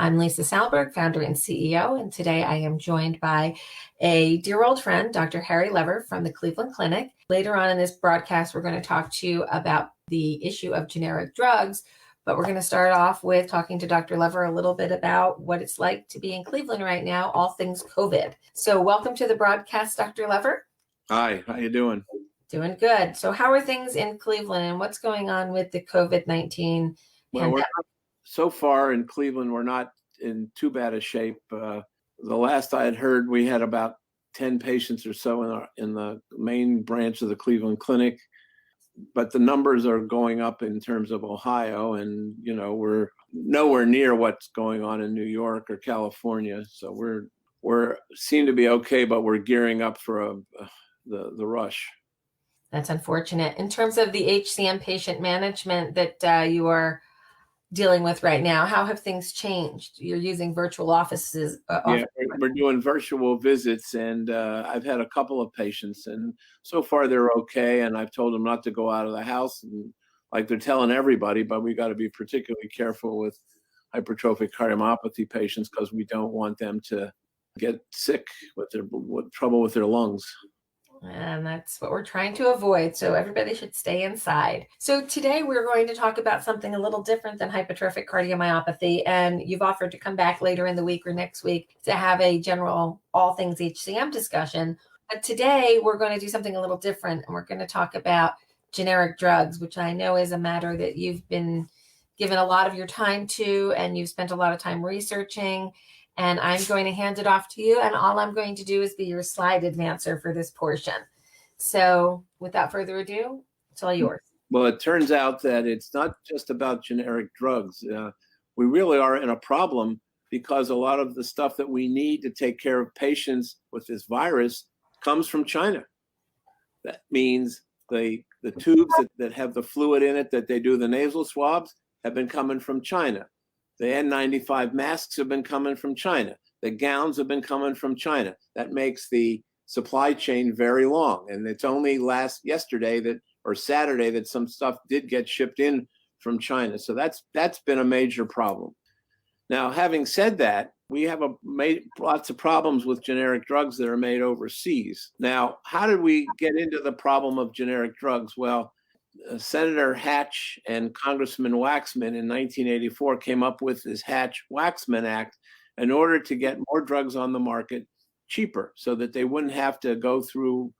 I'm Lisa Salberg, founder and CEO, and today I am joined by a dear old friend, Dr. Harry Lever from the Cleveland Clinic. Later on in this broadcast, we're going to talk to you about the issue of generic drugs, but we're going to start off with talking to Dr. Lever a little bit about what it's like to be in Cleveland right now, all things COVID. So welcome to the broadcast, Dr. Lever. Hi, how you doing? Doing good. So how are things in Cleveland and what's going on with the COVID-19 pandemic? So far in Cleveland, we're not in too bad a shape. The last I had heard, we had about 10 patients or so in the main branch of the Cleveland Clinic, but the numbers are going up in terms of Ohio, and we're nowhere near what's going on in New York or California. So we're seem to be okay, but we're gearing up for the rush. That's unfortunate. In terms of the HCM patient management that you are dealing with right now, how have things changed? You're using virtual offices. We're doing virtual visits, and I've had a couple of patients, and so far they're okay. And I've told them not to go out of the house, and like they're telling everybody, but we got to be particularly careful with hypertrophic cardiomyopathy patients because we don't want them to get sick with trouble with their lungs. And that's what we're trying to avoid. So everybody should stay inside. So today we're going to talk about something a little different than hypertrophic cardiomyopathy. And you've offered to come back later in the week or next week to have a general all things HCM discussion. But today we're going to do something a little different. And we're going to talk about generic drugs, which I know is a matter that you've been given a lot of your time to, and you've spent a lot of time researching. And I'm going to hand it off to you. And all I'm going to do is be your slide advancer for this portion. So without further ado, it's all yours. Well, it turns out that it's not just about generic drugs. We really are in a problem because a lot of the stuff that we need to take care of patients with this virus comes from China. That means the tubes that have the fluid in it that they do the nasal swabs have been coming from China. The N95 masks have been coming from China. The gowns have been coming from China. That makes the supply chain very long. And it's only Saturday that some stuff did get shipped in from China. So that's been a major problem. Now, having said that, we have lots of problems with generic drugs that are made overseas. Now, how did we get into the problem of generic drugs? Well, Senator Hatch and Congressman Waxman in 1984 came up with this Hatch-Waxman Act in order to get more drugs on the market cheaper so that they wouldn't have to go through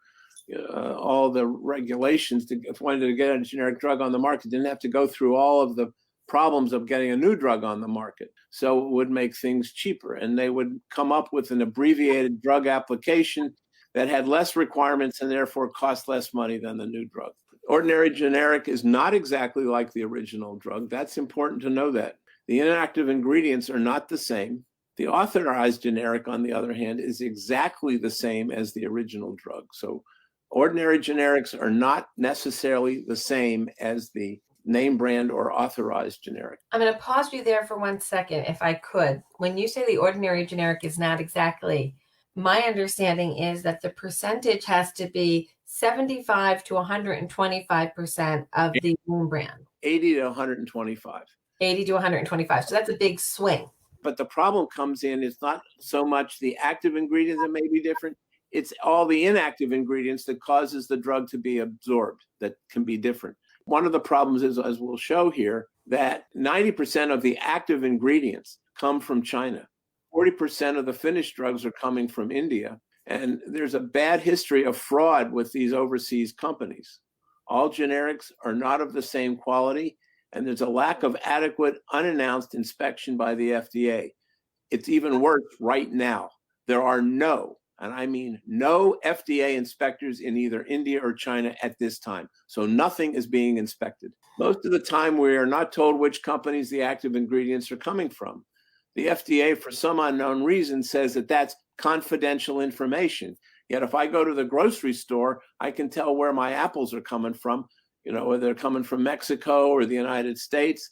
all the regulations if wanted to get a generic drug on the market, didn't have to go through all of the problems of getting a new drug on the market. So it would make things cheaper. And they would come up with an abbreviated drug application that had less requirements and therefore cost less money than the new drug. Ordinary generic is not exactly like the original drug. That's important to know that. The inactive ingredients are not the same. The authorized generic, on the other hand, is exactly the same as the original drug. So ordinary generics are not necessarily the same as the name brand or authorized generic. I'm going to pause you there for 1 second, if I could. When you say the ordinary generic is not exactly, my understanding is that the percentage has to be 75 to 125% of the name brand. 80 to 125. 80 to 125. So that's a big swing. But the problem comes in, it's not so much the active ingredients that may be different. It's all the inactive ingredients that causes the drug to be absorbed that can be different. One of the problems is, as we'll show here, that 90% of the active ingredients come from China. 40% of the finished drugs are coming from India. And there's a bad history of fraud with these overseas companies. All generics are not of the same quality, and there's a lack of adequate unannounced inspection by the FDA. It's even worse right now. There are no, and I mean no, FDA inspectors in either India or China at this time. So nothing is being inspected. Most of the time, we are not told which companies the active ingredients are coming from. The FDA, for some unknown reason, says that that's confidential information. Yet if I go to the grocery store, I can tell where my apples are coming from, whether they're coming from Mexico or the United States.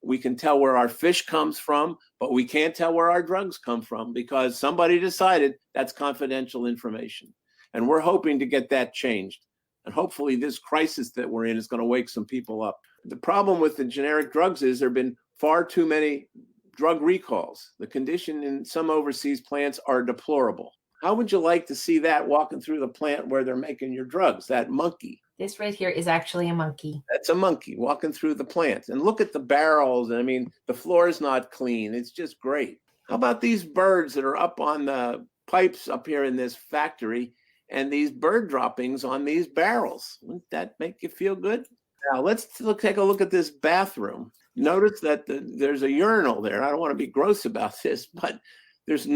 We can tell where our fish comes from, but we can't tell where our drugs come from because somebody decided that's confidential information. And we're hoping to get that changed. And hopefully this crisis that we're in is going to wake some people up. The problem with the generic drugs is there have been far too many drug recalls. The condition in some overseas plants are deplorable. How would you like to see that walking through the plant where they're making your drugs? That monkey. This right here is actually a monkey. That's a monkey walking through the plant. And look at the barrels. I mean, the floor is not clean. It's just great. How about these birds that are up on the pipes up here in this factory and these bird droppings on these barrels? Wouldn't that make you feel good? Now, let's take a look at this bathroom. Notice that there's a urinal there. I don't want to be gross about this, but there's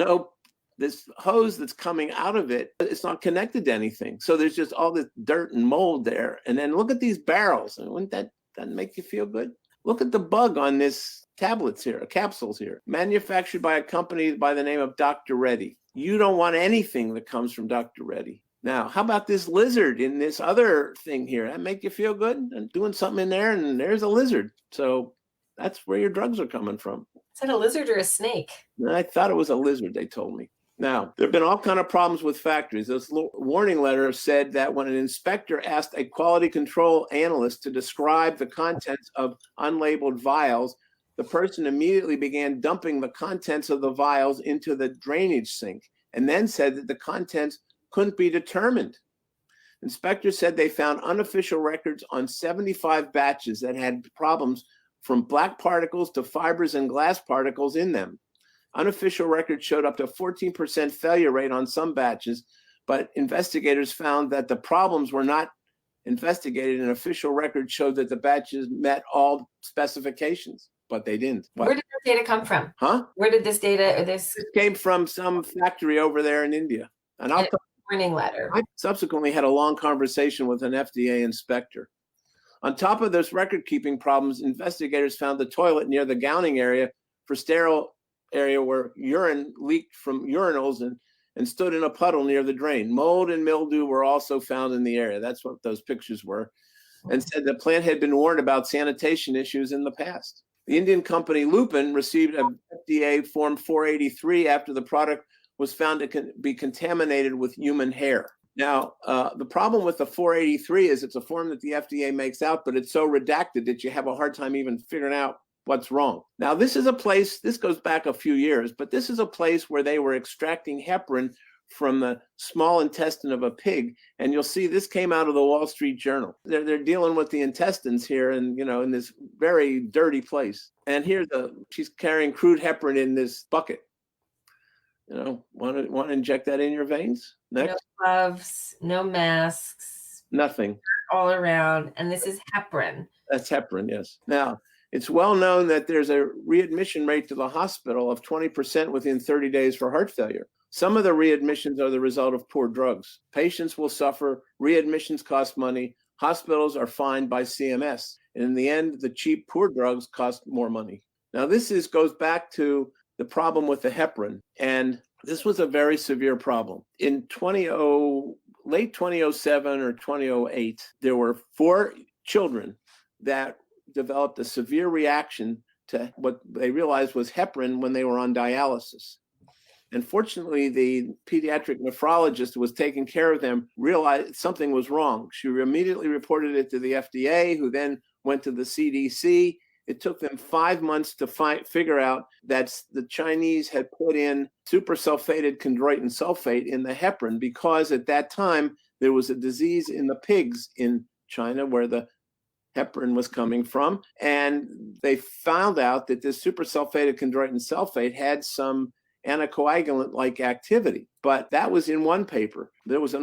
this hose that's coming out of it. It's not connected to anything. So there's just all this dirt and mold there. And then look at these barrels. And wouldn't that make you feel good? Look at the bug on this tablets here, capsules here, manufactured by a company by the name of Dr. Reddy. You don't want anything that comes from Dr. Reddy. Now, how about this lizard in this other thing here? That make you feel good? And doing something in there, and there's a lizard. So that's where your drugs are coming from. Is that a lizard or a snake? I thought it was a lizard, they told me. Now, there have been all kinds of problems with factories. This warning letter said that when an inspector asked a quality control analyst to describe the contents of unlabeled vials, the person immediately began dumping the contents of the vials into the drainage sink and then said that the contents couldn't be determined. Inspectors said they found unofficial records on 75 batches that had problems from black particles to fibers and glass particles in them. Unofficial records showed up to 14% failure rate on some batches, but investigators found that the problems were not investigated, and official records showed that the batches met all specifications, but they didn't. Where did this data come from? Huh? Where did this data, this came from some factory over there in India. And warning letter? I subsequently had a long conversation with an FDA inspector. On top of those record-keeping problems, investigators found the toilet near the gowning area for sterile area where urine leaked from urinals and stood in a puddle near the drain. Mold and mildew were also found in the area. That's what those pictures were. And said the plant had been warned about sanitation issues in the past. The Indian company Lupin received a FDA Form 483 after the product was found to be contaminated with human hair. Now, the problem with the 483 is it's a form that the FDA makes out, but it's so redacted that you have a hard time even figuring out what's wrong. Now, this is a place, this goes back a few years, but this is a place where they were extracting heparin from the small intestine of a pig. And you'll see this came out of the Wall Street Journal. They're dealing with the intestines here and, in this very dirty place. And here she's carrying crude heparin in this bucket. Want to inject that in your veins? Next. No gloves, no masks. Nothing. All around. And this is heparin. That's heparin, yes. Now, it's well known that there's a readmission rate to the hospital of 20% within 30 days for heart failure. Some of the readmissions are the result of poor drugs. Patients will suffer, readmissions cost money, hospitals are fined by CMS. And in the end, the cheap, poor drugs cost more money. Now, this goes back to the problem with the heparin. And this was a very severe problem. In late 2007 or 2008, there were 4 children that developed a severe reaction to what they realized was heparin when they were on dialysis. And fortunately, the pediatric nephrologist who was taking care of them realized something was wrong. She immediately reported it to the FDA, who then went to the CDC. It took them 5 months to figure out that the Chinese had put in supersulfated chondroitin sulfate in the heparin because at that time there was a disease in the pigs in China where the heparin was coming from. And they found out that this supersulfated chondroitin sulfate had some anticoagulant-like activity. But that was in one paper. There was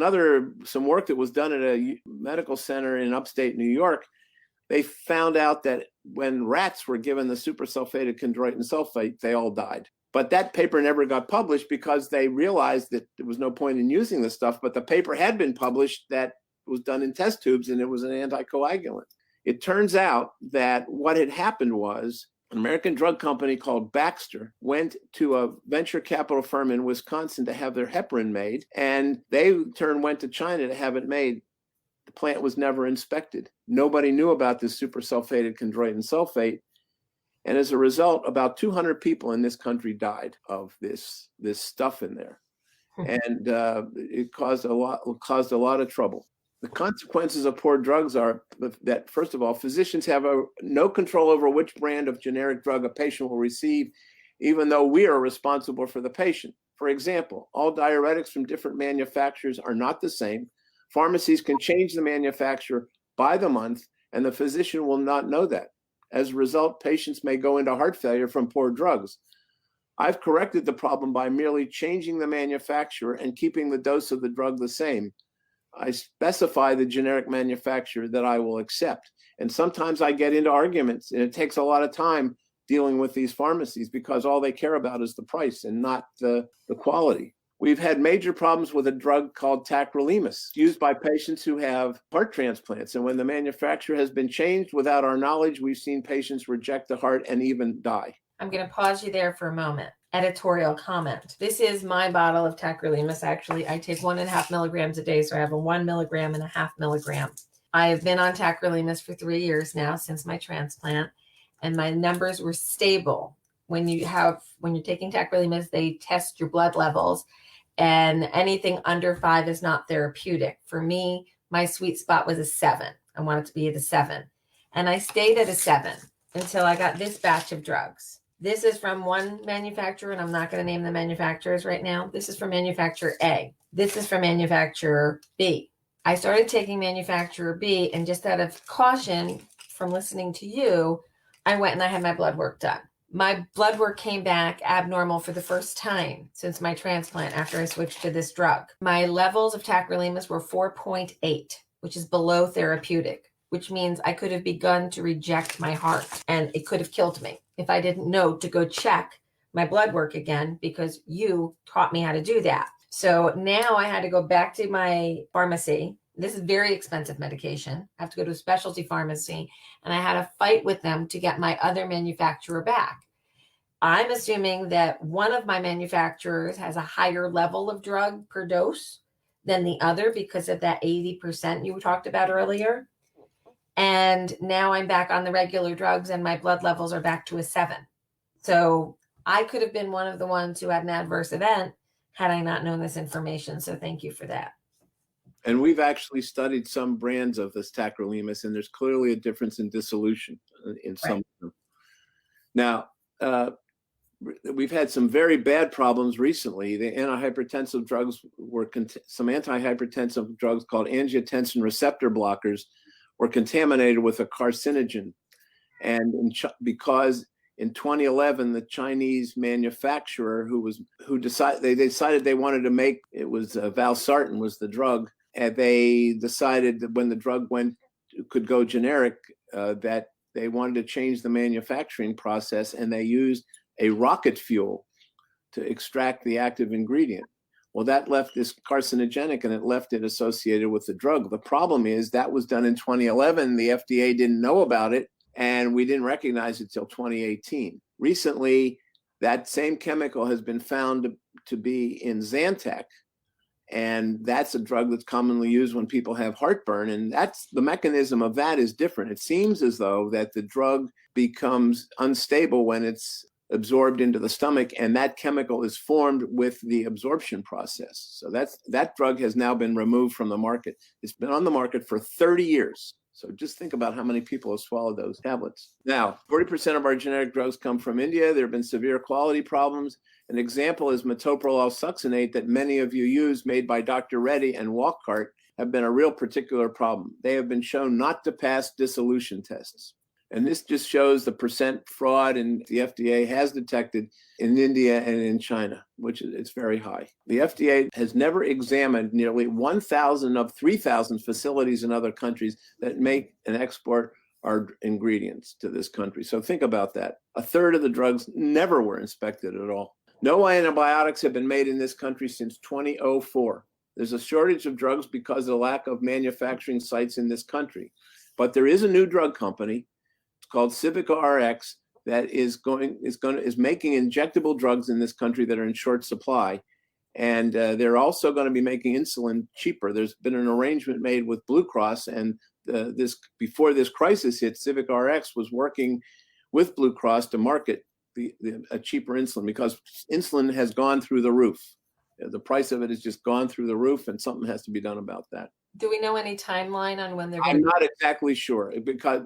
some work that was done at a medical center in upstate New York. They found out that when rats were given the supersulfated chondroitin sulfate, they all died. But that paper never got published because they realized that there was no point in using the stuff. But the paper had been published that was done in test tubes, and it was an anticoagulant. It turns out that what had happened was an American drug company called Baxter went to a venture capital firm in Wisconsin to have their heparin made, and they in turn went to China to have it made. The plant was never inspected. Nobody knew about this supersulfated chondroitin sulfate. And as a result, about 200 people in this country died of this stuff in there. And it caused a lot of trouble. The consequences of poor drugs are that, first of all, physicians have no control over which brand of generic drug a patient will receive, even though we are responsible for the patient. For example, all diuretics from different manufacturers are not the same. Pharmacies can change the manufacturer by the month, and the physician will not know that. As a result, patients may go into heart failure from poor drugs. I've corrected the problem by merely changing the manufacturer and keeping the dose of the drug the same. I specify the generic manufacturer that I will accept. And sometimes I get into arguments, and it takes a lot of time dealing with these pharmacies because all they care about is the price and not the quality. We've had major problems with a drug called tacrolimus, used by patients who have heart transplants. And when the manufacturer has been changed without our knowledge, we've seen patients reject the heart and even die. I'm going to pause you there for a moment. Editorial comment. This is my bottle of tacrolimus. Actually, I take 1.5 milligrams a day, so I have a 1.5 milligram. I have been on tacrolimus for 3 years now since my transplant, and my numbers were stable. When you're taking tacrolimus, they test your blood levels, and anything under 5 is not therapeutic. For me, my sweet spot was a 7. I wanted to be at a 7, and I stayed at a 7 until I got this batch of drugs. This is from one manufacturer, and I'm not going to name the manufacturers right now. This is from manufacturer A. This is from manufacturer B. I started taking manufacturer B, and just out of caution from listening to you, I went and I had my blood work done. My blood work came back abnormal for the first time since my transplant after I switched to this drug. My levels of tacrolimus were 4.8, which is below therapeutic, which means I could have begun to reject my heart, and it could have killed me if I didn't know to go check my blood work again, because you taught me how to do that. So now I had to go back to my pharmacy. This is very expensive medication. I have to go to a specialty pharmacy, and I had a fight with them to get my other manufacturer back. I'm assuming that one of my manufacturers has a higher level of drug per dose than the other because of that 80% you talked about earlier. And now I'm back on the regular drugs, and my blood levels are back to a 7. So I could have been one of the ones who had an adverse event had I not known this information. So thank you for that. And we've actually studied some brands of this tacrolimus, and there's clearly a difference in dissolution in some of them. Now, we've had some very bad problems recently. The antihypertensive drugs some antihypertensive drugs called angiotensin receptor blockers were contaminated with a carcinogen. And because in 2011, the Chinese manufacturer who decided they wanted to make, it was valsartan was the drug, and they decided that when the drug could go generic, that they wanted to change the manufacturing process, and they used a rocket fuel to extract the active ingredient. Well, that left this carcinogenic, and it left it associated with the drug. The problem is that was done in 2011. The FDA didn't know about it, and we didn't recognize it till 2018. Recently, that same chemical has been found to be in Zantac, and that's a drug that's commonly used when people have heartburn, and that's the mechanism of that is different. It seems as though that the drug becomes unstable when it's absorbed into the stomach, and that chemical is formed with the absorption process. So that drug has now been removed from the market. It's been on the market for 30 years. So just think about how many people have swallowed those tablets. Now, 40% of our generic drugs come from India. There have been severe quality problems. An example is metoprolol succinate that many of you use, made by Dr. Reddy and Walcart, have been a real particular problem. They have been shown not to pass dissolution tests. And this just shows the percent fraud and the FDA has detected in India and in China, which is very high. The FDA has never examined nearly 1,000 of 3,000 facilities in other countries that make and export our ingredients to this country. So think about that. A third of the drugs never were inspected at all. No antibiotics have been made in this country since 2004. There's a shortage of drugs because of the lack of manufacturing sites in this country. But there is a new drug company. It's called Civica RX that is making injectable drugs in this country that are in short supply, and they're also going to be making insulin cheaper. There's been an arrangement made with Blue Cross, and before this crisis hit, Civica RX was working with Blue Cross to market a cheaper insulin because insulin has gone through the roof. The price of it has just gone through the roof, and something has to be done about that. Do we know any timeline on when they're I'm not exactly sure because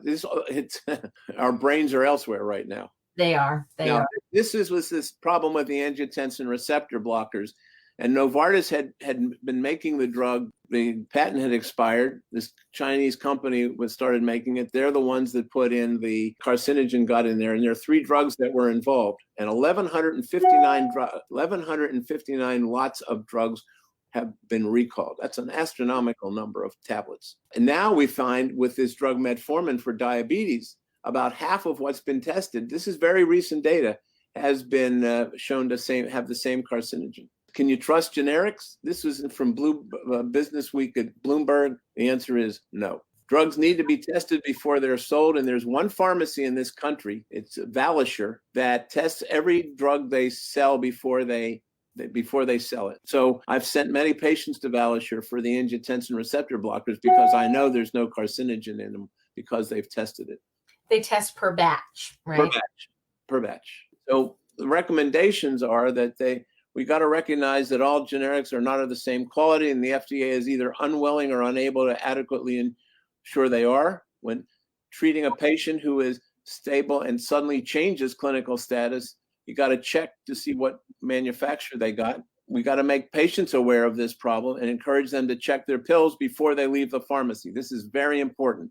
our brains are elsewhere right now. They are. was this problem with the angiotensin receptor blockers. And Novartis had been making the drug. The patent had expired. This Chinese company started making it. They're the ones that put in the carcinogen got in there. And there are 3 drugs that were involved. And 1,159 lots of drugs have been recalled. That's an astronomical number of tablets. And now we find with this drug metformin for diabetes, about half of what's been tested, this is very recent data, has been shown to have the same carcinogen. Can you trust generics? This was from Business Week at Bloomberg. The answer is no. Drugs need to be tested before they're sold, and there's one pharmacy in this country, it's Valisure, that tests every drug they sell before they sell it. So I've sent many patients to Valisure for the angiotensin receptor blockers because I know there's no carcinogen in them because they've tested it. They test per batch, right? Per batch. So the recommendations are that we got to recognize that all generics are not of the same quality, and the FDA is either unwilling or unable to adequately ensure they are. When treating a patient who is stable and suddenly changes clinical status, you got to check to see what manufacturer they got. We got to make patients aware of this problem and encourage them to check their pills before they leave the pharmacy. This is very important.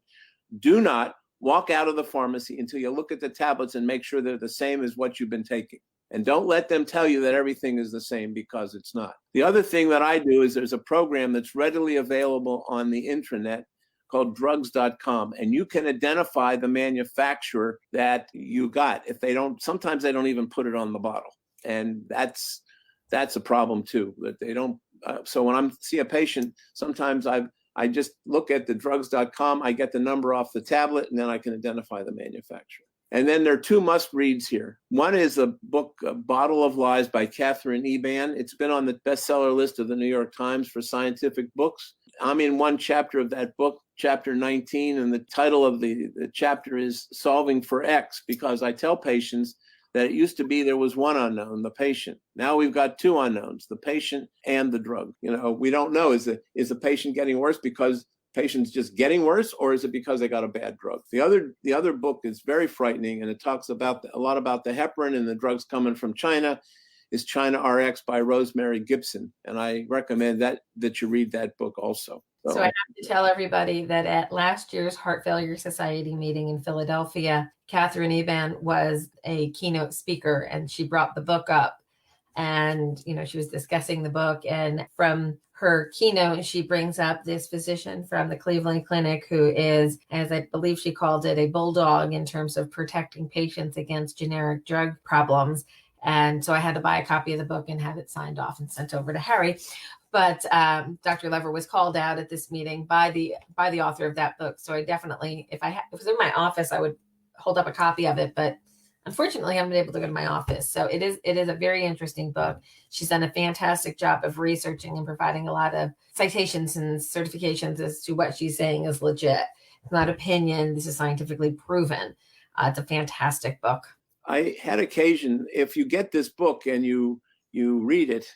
Do not walk out of the pharmacy until you look at the tablets and make sure they're the same as what you've been taking. And don't let them tell you that everything is the same, because it's not. The other thing that I do is there's a program that's readily available on the intranet called drugs.com, and you can identify the manufacturer that you got. If they don't, sometimes they don't even put it on the bottle, and that's a problem too. That they don't. So when I see a patient, sometimes I just look at the drugs.com, I get the number off the tablet, and then I can identify the manufacturer. And then there are 2 must-reads here. One is a book, A Bottle of Lies by Katherine Eban. It's been on the bestseller list of the New York Times for scientific books. I'm in one chapter of that book, chapter 19, and the title of the chapter is Solving for X, because I tell patients that it used to be there was one unknown, the patient. Now we've got 2 unknowns, the patient and the drug. We don't know, is the patient getting worse because patient's just getting worse, or is it because they got a bad drug? The other book is very frightening, and it talks about a lot about the heparin and the drugs coming from China. Is China RX by Rosemary Gibson, and I recommend that you read that book also. So I have to tell everybody that at last year's Heart Failure Society meeting in Philadelphia, Katherine Eban was a keynote speaker, and she brought the book up, and she was discussing the book, and from her keynote, she brings up this physician from the Cleveland Clinic who is, as I believe she called it, a bulldog in terms of protecting patients against generic drug problems. And so I had to buy a copy of the book and have it signed off and sent over to Harry. But Dr. Lever was called out at this meeting by the author of that book. So I definitely, if it was in my office, I would hold up a copy of it. But unfortunately, I haven't been able to go to my office. So it is a very interesting book. She's done a fantastic job of researching and providing a lot of citations and certifications as to what she's saying is legit. It's not opinion. This is scientifically proven. It's a fantastic book. I had occasion, if you get this book and you read it,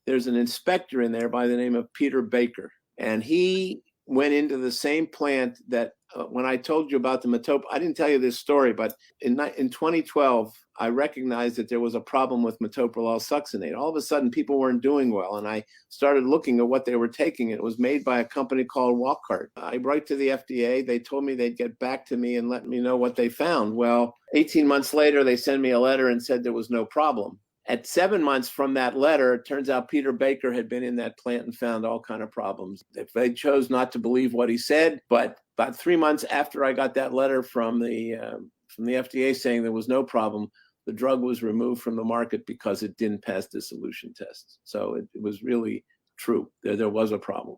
there's an inspector in there by the name of Peter Baker. And he went into the same plant that when I told you about the metoprolol, I didn't tell you this story, but in 2012, I recognized that there was a problem with metoprolol succinate. All of a sudden, people weren't doing well, and I started looking at what they were taking. It was made by a company called Wockhardt. I write to the FDA. They told me they'd get back to me and let me know what they found. Well, 18 months later, they sent me a letter and said there was no problem. At 7 months from that letter, it turns out Peter Baker had been in that plant and found all kinds of problems. They chose not to believe what he said, but about 3 months after I got that letter from the FDA saying there was no problem, the drug was removed from the market because it didn't pass dissolution tests. So it was really true. There was a problem.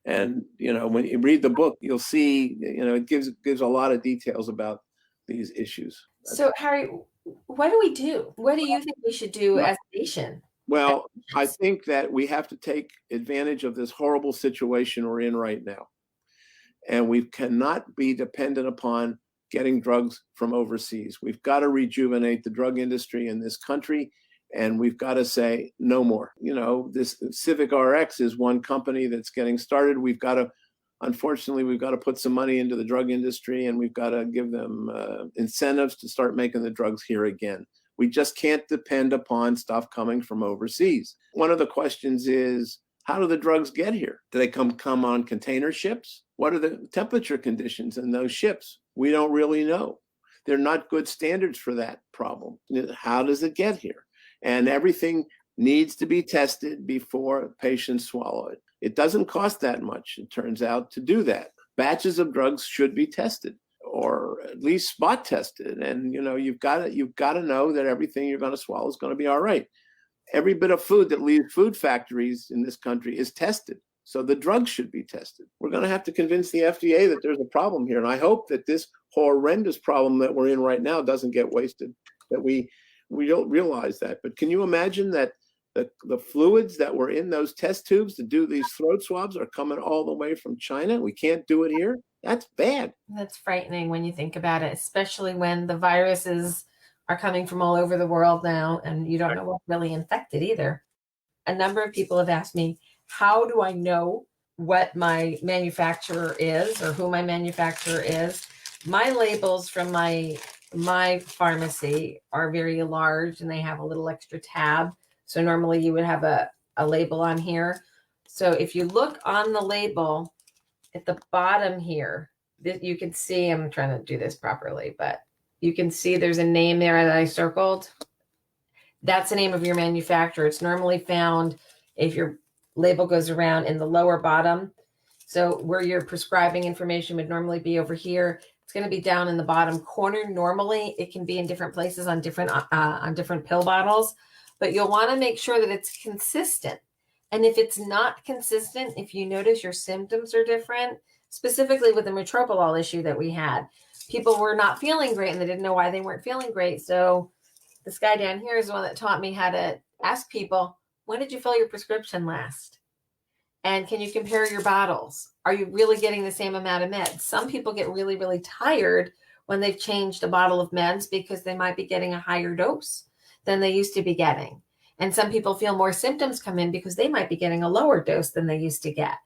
And, when you read the book, you'll see, it gives a lot of details about these issues. So, Harry, what do we do? What do you think we should do as a nation? Well, I think that we have to take advantage of this horrible situation we're in right now. And we cannot be dependent upon getting drugs from overseas. We've got to rejuvenate the drug industry in this country, and we've got to say no more. This Civic RX is one company that's getting started. Unfortunately, we've got to put some money into the drug industry, and we've got to give them incentives to start making the drugs here again. We just can't depend upon stuff coming from overseas. One of the questions is, how do the drugs get here? Do they come on container ships? What are the temperature conditions in those ships? We don't really know. They're not good standards for that problem. How does it get here? And everything needs to be tested before patients swallow it. It doesn't cost that much, it turns out, to do that. Batches of drugs should be tested, or at least spot tested. And you've got to know that everything you're going to swallow is going to be all right. Every bit of food that leaves food factories in this country is tested. So the drugs should be tested. We're going to have to convince the FDA that there's a problem here. And I hope that this horrendous problem that we're in right now doesn't get wasted, that we don't realize that. But can you imagine that the fluids that were in those test tubes to do these throat swabs are coming all the way from China? We can't do it here? That's bad. That's frightening when you think about it, especially when the viruses are coming from all over the world now, and you don't know what really infected either. A number of people have asked me, how do I know what my manufacturer is or who my manufacturer is? My labels from my pharmacy are very large, and they have a little extra tab. So normally you would have a label on here. So if you look on the label at the bottom here, you can see, I'm trying to do this properly, but you can see there's a name there that I circled. That's the name of your manufacturer. It's normally found if your label goes around in the lower bottom. So where your prescribing information would normally be over here, it's going to be down in the bottom corner. Normally it can be in different places on different pill bottles, but you'll want to make sure that it's consistent. And if it's not consistent, if you notice your symptoms are different, specifically with the metoprolol issue that we had, people were not feeling great and they didn't know why they weren't feeling great. So this guy down here is the one that taught me how to ask people, when did you fill your prescription last? And can you compare your bottles? Are you really getting the same amount of meds? Some people get really, really tired when they've changed a bottle of meds because they might be getting a higher dose than they used to be getting. And some people feel more symptoms come in because they might be getting a lower dose than they used to get.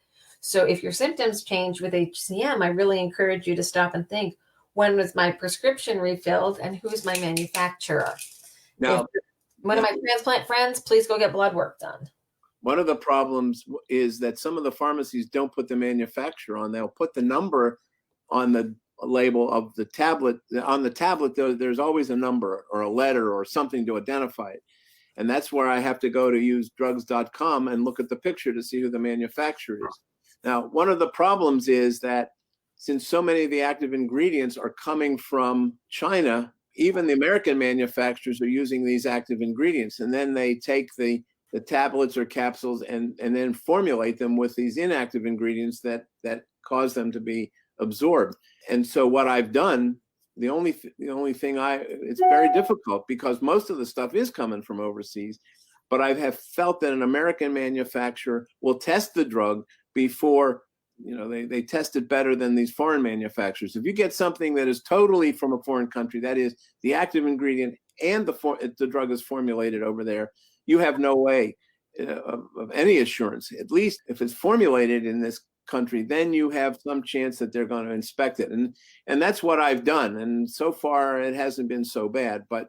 So if your symptoms change with HCM, I really encourage you to stop and think, when was my prescription refilled and who's my manufacturer? Now, if one of my transplant friends, please go get blood work done. One of the problems is that some of the pharmacies don't put the manufacturer on. They'll put the number on the label of the tablet. On the tablet, there's always a number or a letter or something to identify it. And that's where I have to go to use drugs.com and look at the picture to see who the manufacturer is. Now, one of the problems is that since so many of the active ingredients are coming from China, even the American manufacturers are using these active ingredients. And then they take the tablets or capsules and then formulate them with these inactive ingredients that cause them to be absorbed. And so what I've done, the only thing it's very difficult because most of the stuff is coming from overseas, but I have felt that an American manufacturer will test the drug before, they test it better than these foreign manufacturers. If you get something that is totally from a foreign country, that is the active ingredient and the drug is formulated over there, you have no way of any assurance. At least if it's formulated in this country, then you have some chance that they're going to inspect it. And that's what I've done. And so far it hasn't been so bad, but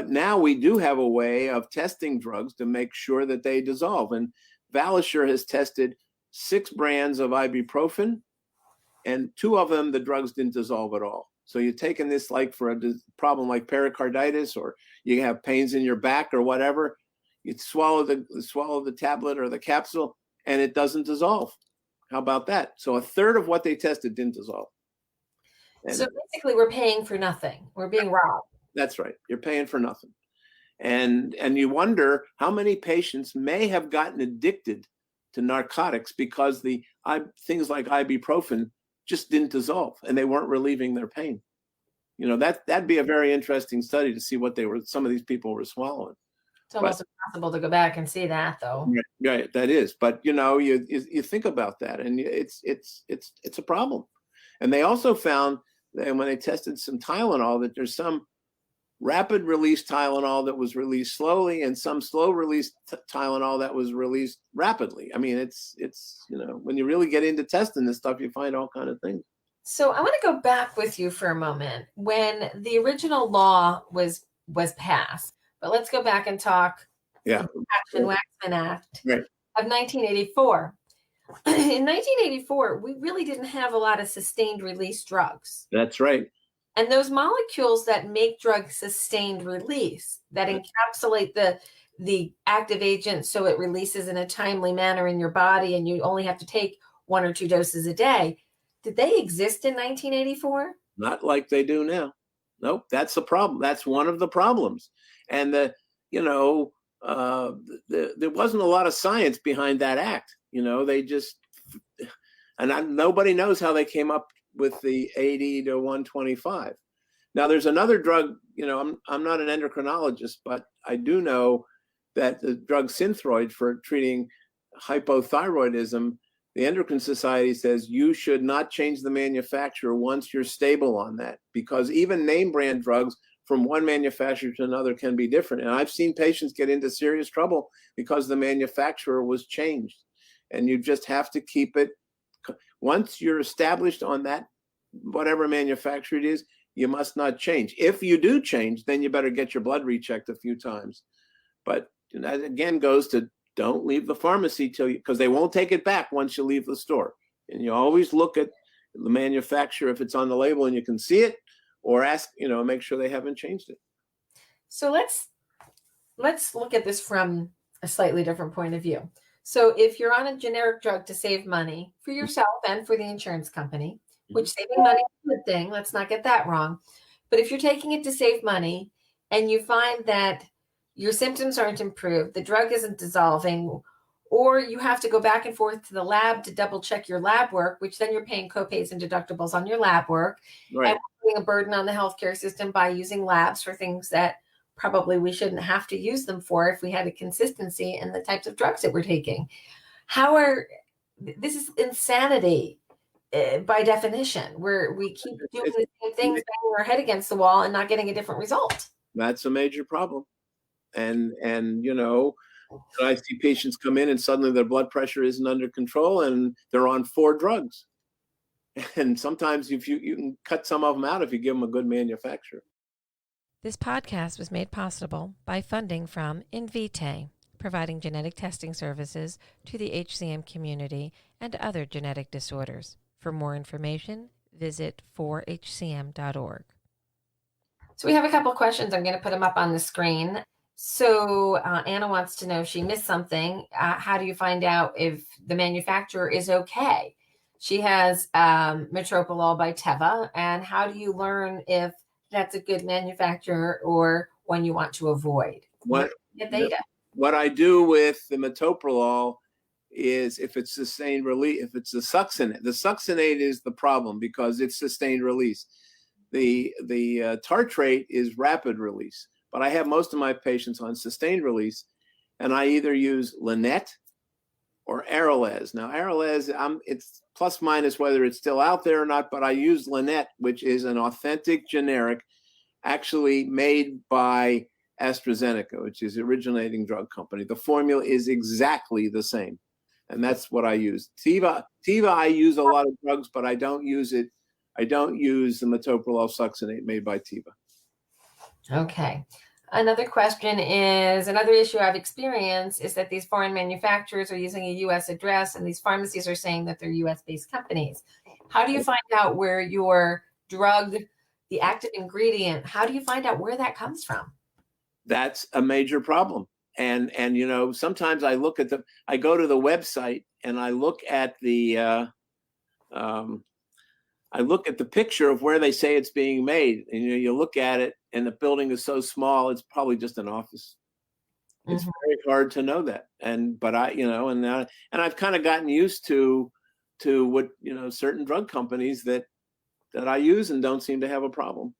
now we do have a way of testing drugs to make sure that they dissolve. And Valisure has tested 6 brands of ibuprofen, and 2 of them, the drugs didn't dissolve at all. So you're taking this like for a problem like pericarditis, or you have pains in your back or whatever, you swallow the tablet or the capsule and it doesn't dissolve. How about that? So 1/3 of what they tested didn't dissolve. And so basically we're paying for nothing. We're being robbed. That's right. You're paying for nothing. And you wonder how many patients may have gotten addicted to narcotics because the things like ibuprofen just didn't dissolve and they weren't relieving their pain. That'd be a very interesting study to see what some of these people were swallowing. It's almost impossible to go back and see that, though. Right, that is. But you think about that, and it's a problem. And they also found that when they tested some Tylenol, that there's some rapid release Tylenol that was released slowly, and some slow release Tylenol that was released rapidly. I mean, it's when you really get into testing this stuff, you find all kinds of things. So I want to go back with you for a moment. When the original law was was passed. But let's go back and talk Yeah. the Waxman Act Right. of 1984. In 1984, we really didn't have a lot of sustained release drugs. That's right. And those molecules that make drugs sustained release, that encapsulate the active agent so it releases in a timely manner in your body and you only have to take 1 or 2 doses a day, did they exist in 1984? Not like they do now. Nope, that's the problem. That's one of the problems. And there wasn't a lot of science behind that act. They just, nobody knows how they came up with the 80 to 125. Now there's another drug, I'm not an endocrinologist, but I do know that the drug Synthroid for treating hypothyroidism, the Endocrine Society says you should not change the manufacturer once you're stable on that, because even name brand drugs from one manufacturer to another can be different. And I've seen patients get into serious trouble because the manufacturer was changed. And you just have to keep it. Once you're established on that, whatever manufacturer it is, you must not change. If you do change, then you better get your blood rechecked a few times. But that again goes to, don't leave the pharmacy because they won't take it back once you leave the store. And you always look at the manufacturer if it's on the label and you can see it, or ask, make sure they haven't changed it. So let's look at this from a slightly different point of view. So if you're on a generic drug to save money for yourself and for the insurance company, which saving money is a good thing, let's not get that wrong. But if you're taking it to save money and you find that your symptoms aren't improved, the drug isn't dissolving, or you have to go back and forth to the lab to double check your lab work, which then you're paying copays and deductibles on your lab work, right, and putting a burden on the healthcare system by using labs for things that probably we shouldn't have to use them for if we had a consistency in the types of drugs that we're taking. This is insanity by definition, where we keep doing the same things, banging our head against the wall and not getting a different result. That's a major problem. And I see patients come in and suddenly their blood pressure isn't under control and they're on 4 drugs. And sometimes if you can cut some of them out if you give them a good manufacturer. This podcast was made possible by funding from Invitae, providing genetic testing services to the HCM community and other genetic disorders. For more information, visit 4hcm.org. So we have a couple of questions. I'm going to put them up on the screen. So Anna wants to know if she missed something. How do you find out if the manufacturer is okay? She has Metoprolol by Teva. And how do you learn if that's a good manufacturer or one you want to avoid? Get data. What I do with the Metoprolol is if it's sustained release, if it's the succinate is the problem because it's sustained release. The tartrate is rapid release. But I have most of my patients on sustained release, and I either use Lynette or Aralez. Now, Aralez, it's plus minus whether it's still out there or not, but I use Lynette, which is an authentic generic, actually made by AstraZeneca, which is the originating drug company. The formula is exactly the same, and that's what I use. Teva, I use a lot of drugs, but I don't use it. I don't use the Metoprolol succinate made by Teva. Okay. Another question is, another issue I've experienced is that these foreign manufacturers are using a U.S. address and these pharmacies are saying that they're U.S.-based companies. How do you find out where your drug, the active ingredient, how do you find out where that comes from? That's a major problem. And sometimes I go to the website and I look at the picture of where they say it's being made. And you look at it and the building is so small, it's probably just an office. It's very hard to know that. But I've kind of gotten used to what, certain drug companies that I use and don't seem to have a problem.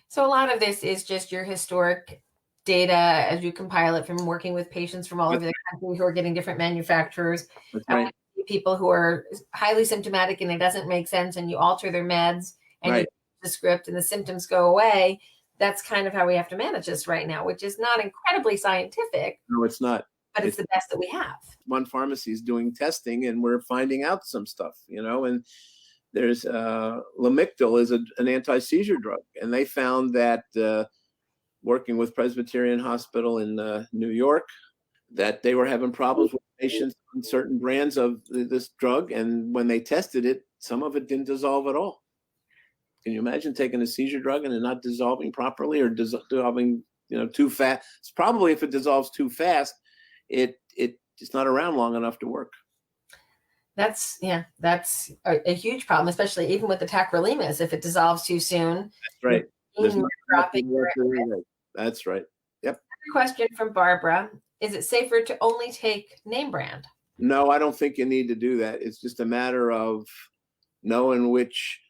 So a lot of this is just your historic data as you compile it from working with patients from all over the country who are getting different manufacturers. That's right. People who are highly symptomatic and it doesn't make sense and you alter their meds and you the script and the symptoms go away. That's kind of how we have to manage this right now, which is not incredibly scientific. No, it's not. But it's the best that we have. One pharmacy is doing testing and we're finding out some stuff, and there's Lamictal is an anti-seizure drug. And they found that working with Presbyterian Hospital in New York, that they were having problems with patients on certain brands of this drug. And when they tested it, some of it didn't dissolve at all. Can you imagine taking a seizure drug and it not dissolving properly, or dissolving, too fast? It's probably, if it dissolves too fast, it's not around long enough to work. That's a huge problem, especially even with the tacrolimus. If it dissolves too soon, that's right. Dropping. That's right. Yep. Question from Barbara: is it safer to only take name brand? No, I don't think you need to do that. It's just a matter of knowing which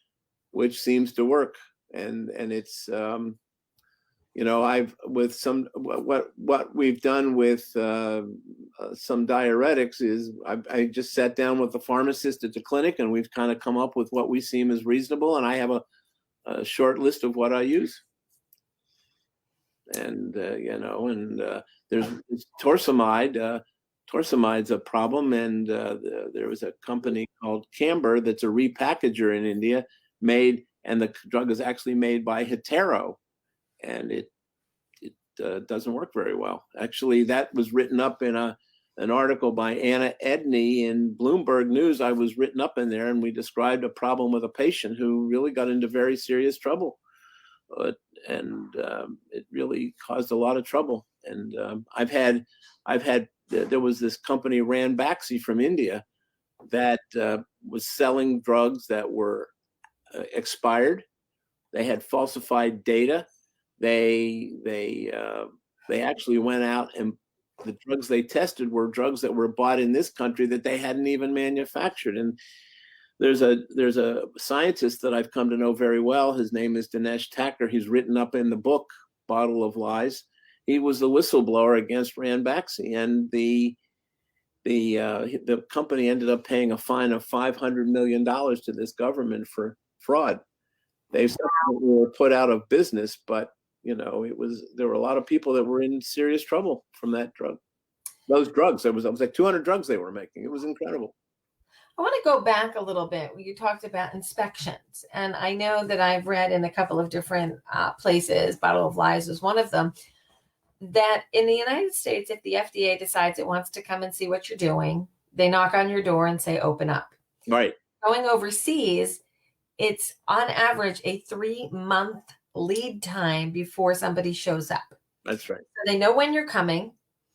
seems to work, and it's I've with some what we've done with some diuretics is I just sat down with the pharmacist at the clinic, and we've kind of come up with what we seem as reasonable, and I have a short list of what I use. And there's torsemide. Torsamide's a problem, and there was a company called Camber that's a repackager in India, and the drug is actually made by Hetero, and it doesn't work very well. Actually, that was written up in an article by Anna Edney in Bloomberg News. I was written up in there, and we described a problem with a patient who really got into very serious trouble, and it really caused a lot of trouble. And there was this company, Ranbaxy, from India, that was selling drugs that were expired. They had falsified data. They actually went out, and the drugs they tested were drugs that were bought in this country that they hadn't even manufactured. And there's a scientist that I've come to know very well. His name is Dinesh Thakur. He's written up in the book Bottle of Lies. He was the whistleblower against Ranbaxy, and the company ended up paying a fine of $500 million to this government for fraud. They subsequently were put out of business, but there were a lot of people that were in serious trouble from that drug. Those drugs, it was like 200 drugs they were making. It was incredible. I want to go back a little bit. You talked about inspections, and I know that I've read in a couple of different places, Bottle of Lies was one of them, that in the United States, if the FDA decides it wants to come and see what you're doing, they knock on your door and say, open up. Right. Going overseas, it's on average a 3-month lead time before somebody shows up. That's right. So they know when you're coming.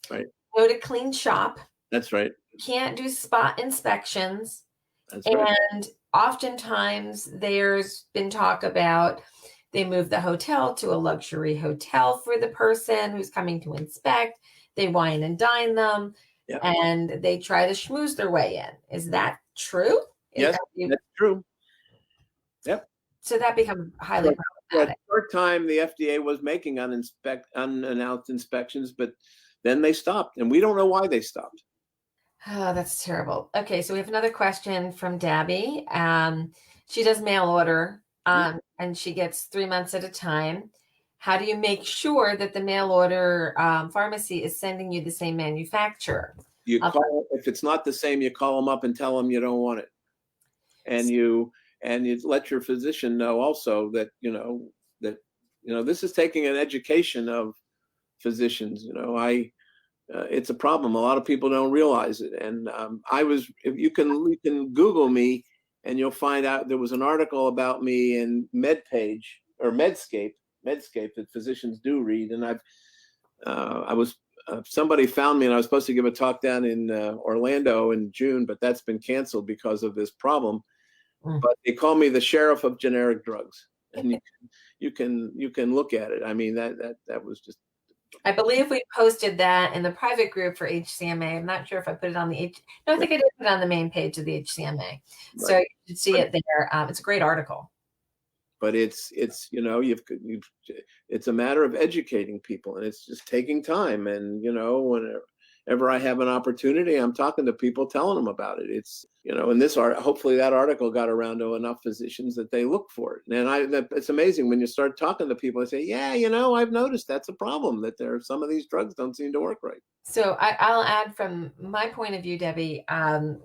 Right. Go to clean shop. That's right. You can't do spot inspections. That's right. And oftentimes there's been talk about they move the hotel to a luxury hotel for the person who's coming to inspect. They wine and dine them, and they try to schmooze their way in. Is that true? Yes, that's true. Yep. So that becomes highly problematic. For a short time, the FDA was making unannounced inspections, but then they stopped, and we don't know why they stopped. Oh, that's terrible. Okay, so we have another question from Debbie. She does mail order, and she gets 3 months at a time. How do you make sure that the mail order pharmacy is sending you the same manufacturer? You call, if it's not the same, you call them up and tell them you don't want it, and you let your physician know also that this is taking an education of physicians. It's a problem. A lot of people don't realize it. And you can Google me, and you'll find out there was an article about me in MedPage or Medscape that physicians do read. And somebody found me, and I was supposed to give a talk down in Orlando in June, but that's been canceled because of this problem. But they call me the sheriff of generic drugs, and you can look at it. I mean, that was just. I believe we posted that in the private group for HCMA. I'm not sure if I put it on I think I did put it on the main page of the HCMA. Right. So you should see it there. It's a great article. But it's it's a matter of educating people, and it's just taking time. And whenever I have an opportunity, I'm talking to people, telling them about it. It's in this hopefully that article got around to enough physicians that they look for it. And it's amazing when you start talking to people. They say, "Yeah, I've noticed that's a problem, that some of these drugs don't seem to work right." So I'll add from my point of view, Debbie.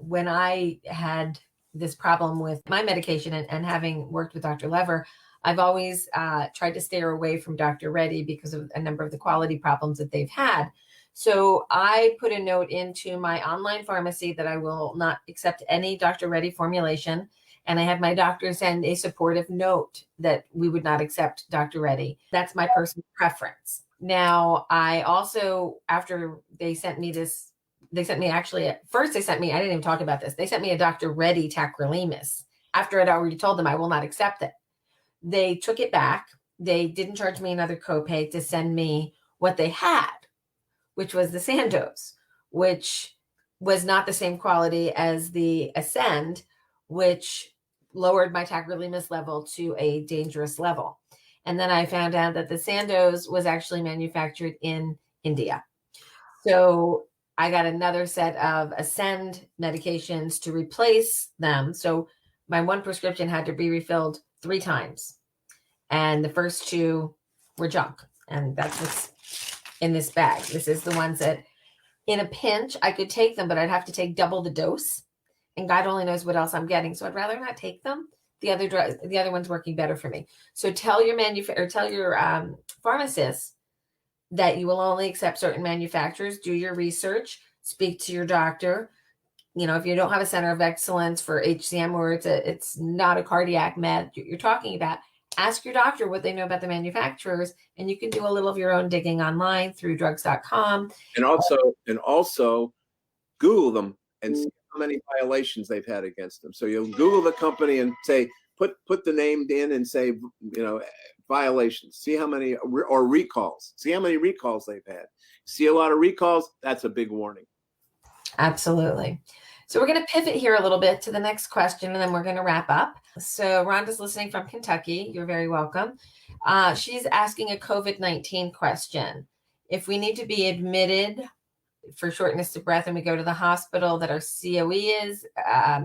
When I had this problem with my medication and having worked with Dr. Lever, I've always tried to stay away from Dr. Reddy because of a number of the quality problems that they've had. So I put a note into my online pharmacy that I will not accept any Dr. Reddy formulation. And I had my doctor send a supportive note that we would not accept Dr. Reddy. That's my personal preference. Now, I also, after they sent me this, they sent me actually, at first they sent me, I didn't even talk about this. They sent me a Dr. Reddy tacrolimus after I'd already told them I will not accept it. They took it back. They didn't charge me another copay to send me what they had, which was the Sandoz, which was not the same quality as the Ascend, which lowered my tacrolimus level to a dangerous level. And then I found out that the Sandoz was actually manufactured in India. So I got another set of Ascend medications to replace them. So my one prescription had to be refilled 3 times. And the first 2 were junk. And that's what's in this bag. This is the ones that in a pinch, I could take them, but I'd have to take double the dose. And God only knows what else I'm getting. So I'd rather not take them. The other one's working better for me. So tell your pharmacist that you will only accept certain manufacturers. Do your research, speak to your doctor. If you don't have a center of excellence for HCM or it's not a cardiac med you're talking about, ask your doctor what they know about the manufacturers, and you can do a little of your own digging online through drugs.com. And also Google them and see how many violations they've had against them. So you'll Google the company and say, put the name in and say, violations. See how many, or recalls. See how many recalls they've had. See a lot of recalls, that's a big warning. Absolutely. So we're going to pivot here a little bit to the next question, and then we're going to wrap up. So Rhonda's listening from Kentucky. You're very welcome. She's asking a COVID-19 question. If we need to be admitted for shortness of breath and we go to the hospital that our COE is,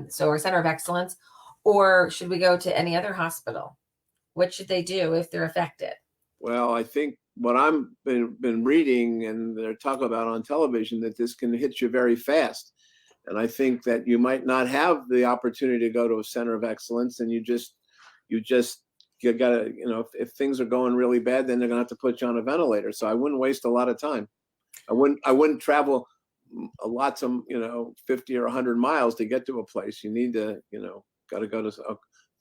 so our Center of Excellence, or should we go to any other hospital? What should they do if they're affected? Well, I think what I've been reading and they're talking about on television, that this can hit you very fast. And I think that you might not have the opportunity to go to a center of excellence, and you gotta, if things are going really bad, then they're gonna have to put you on a ventilator. So I wouldn't waste a lot of time. I wouldn't travel lots of 50 or 100 miles to get to a place. You need to got to go to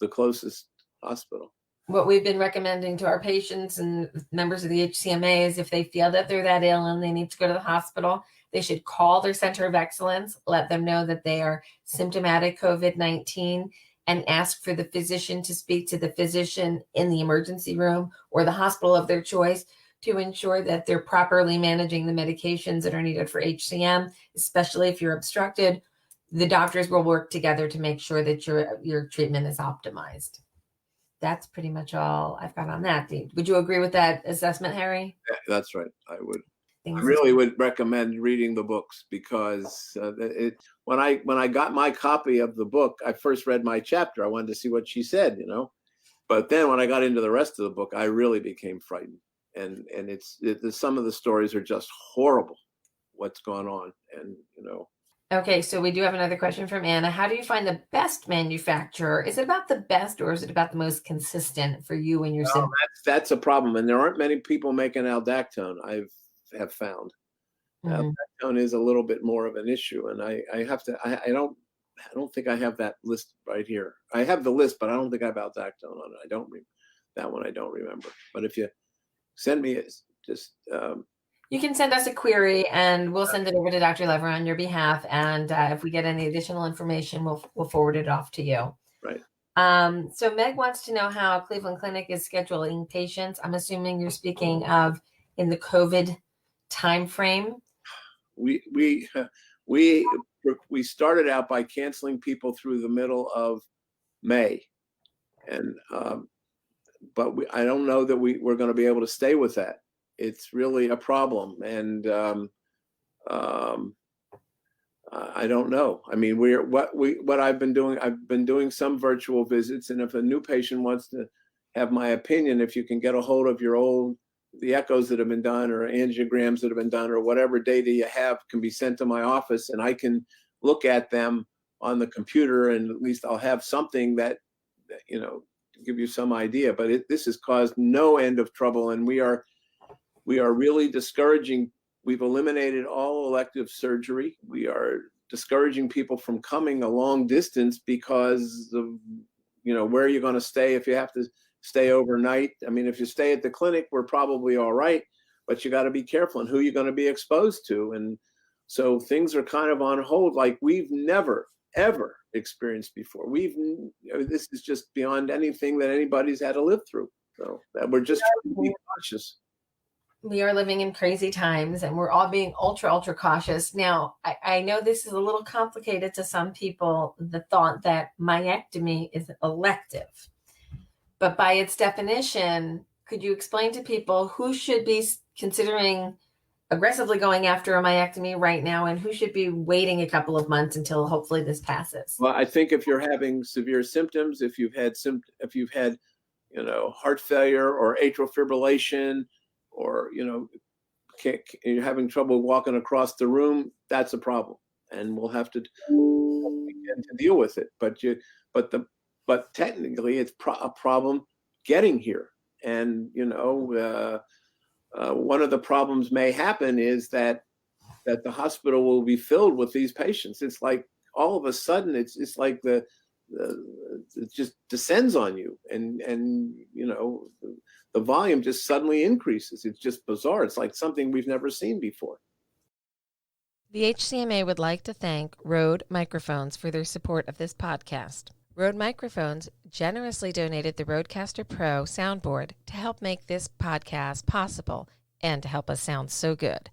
the closest hospital. What we've been recommending to our patients and members of the HCMA is if they feel that they're that ill and they need to go to the hospital, they should call their center of excellence, let them know that they are symptomatic COVID-19, and ask for the physician to speak to the physician in the emergency room or the hospital of their choice to ensure that they're properly managing the medications that are needed for HCM, especially if you're obstructed. The doctors will work together to make sure that your treatment is optimized. That's pretty much all I've got on that. Would you agree with that assessment, Harry? Yeah, that's right. I would. I really would recommend reading the books, because when I got my copy of the book, I first read my chapter. I wanted to see what she said, But then when I got into the rest of the book, I really became frightened. And some of the stories are just horrible, what's going on. And, Okay, so we do have another question from Anna. How do you find the best manufacturer? Is it about the best, or is it about the most consistent for you and your symptoms? That's a problem. And there aren't many people making aldactone, I have found. Aldactone is a little bit more of an issue. And I don't think I have that list right here. I have the list, but I don't think I have aldactone on it. That one I don't remember. But if you send me it, just... you can send us a query and we'll send it over to Dr. Lever on your behalf. And if we get any additional information, we'll forward it off to you. Right. So Meg wants to know how Cleveland Clinic is scheduling patients. I'm assuming you're speaking of in the COVID timeframe. We started out by canceling people through the middle of May, and but I don't know that we're going to be able to stay with that. It's really a problem, and I don't know. I mean, what I've been doing some virtual visits, and if a new patient wants to have my opinion, if you can get a hold of the echoes that have been done or angiograms that have been done or whatever data you have can be sent to my office, and I can look at them on the computer, and at least I'll have something that give you some idea, but this has caused no end of trouble, and we are really discouraging. We've eliminated all elective surgery. We are discouraging people from coming a long distance because of, where you're going to stay if you have to stay overnight. I mean, if you stay at the clinic, we're probably all right, but you got to be careful and who you're going to be exposed to. And so things are kind of on hold like we've never, ever experienced before. This is just beyond anything that anybody's had to live through. So that we're just trying to be cautious. We are living in crazy times and we're all being ultra, ultra cautious. Now, I know this is a little complicated to some people, the thought that myectomy is elective. But by its definition, could you explain to people who should be considering aggressively going after a myectomy right now and who should be waiting a couple of months until hopefully this passes? Well, I think if you're having severe symptoms, if you've had heart failure or atrial fibrillation, or you're having trouble walking across the room, that's a problem, and we'll have to begin to deal with it. But technically, it's a problem getting here, and one of the problems may happen is that the hospital will be filled with these patients. It's like all of a sudden, it's like it just descends on you, and the volume just suddenly increases. It's just bizarre. It's like something we've never seen before. The HCMA would like to thank Rode Microphones for their support of this podcast. Rode Microphones generously donated the Rodecaster Pro soundboard to help make this podcast possible and to help us sound so good.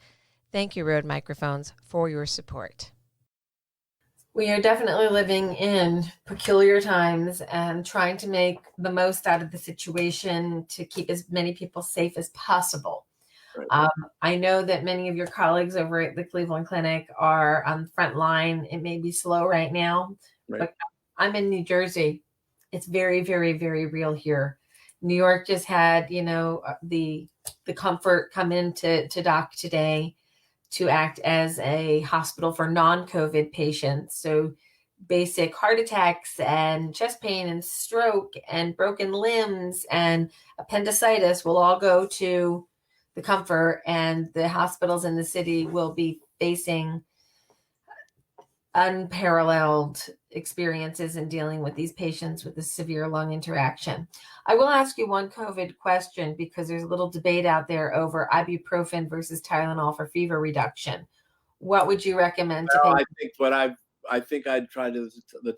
Thank you, Rode Microphones, for your support. We are definitely living in peculiar times and trying to make the most out of the situation to keep as many people safe as possible. Right. I know that many of your colleagues over at the Cleveland Clinic are on the front line. It may be slow right now, Right. but I'm in New Jersey. It's very, very, very real here. New York just had, the Comfort come into dock today to act as a hospital for non-COVID patients. So basic heart attacks and chest pain and stroke and broken limbs and appendicitis will all go to the Comfort, and the hospitals in the city will be facing unparalleled experiences in dealing with these patients with a severe lung interaction. I will ask you one COVID question because there's a little debate out there over ibuprofen versus Tylenol for fever reduction. What would you recommend to patients? I think I'd try the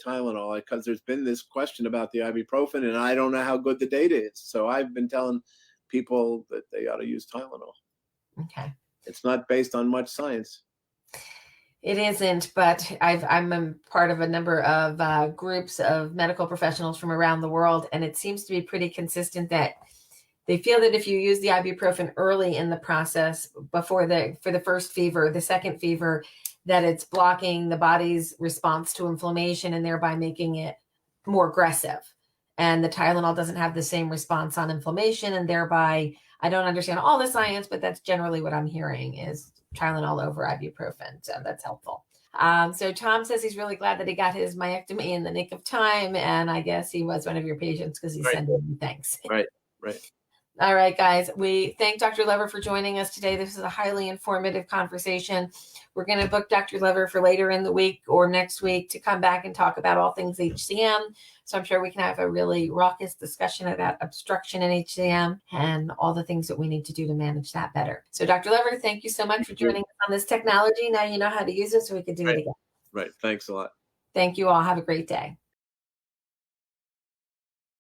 Tylenol because there's been this question about the ibuprofen and I don't know how good the data is. So I've been telling people that they ought to use Tylenol. Okay. It's not based on much science. It isn't, but I'm a part of a number of groups of medical professionals from around the world, and it seems to be pretty consistent that they feel that if you use the ibuprofen early in the process for the first fever, the second fever, that it's blocking the body's response to inflammation and thereby making it more aggressive. And the Tylenol doesn't have the same response on inflammation, and thereby I don't understand all the science, but that's generally what I'm hearing is Tylenol over ibuprofen. So that's helpful. So Tom says he's really glad that he got his myectomy in the nick of time. And I guess he was one of your patients because he's sending you thanks. Right. All right, guys. We thank Dr. Lever for joining us today. This is a highly informative conversation. We're going to book Dr. Lever for later in the week or next week to come back and talk about all things HCM. So I'm sure we can have a really raucous discussion about obstruction in HCM and all the things that we need to do to manage that better. So Dr. Lever, thank you so much for joining us on this technology. Now you know how to use it so we can do it again. Right. Thanks a lot. Thank you all. Have a great day.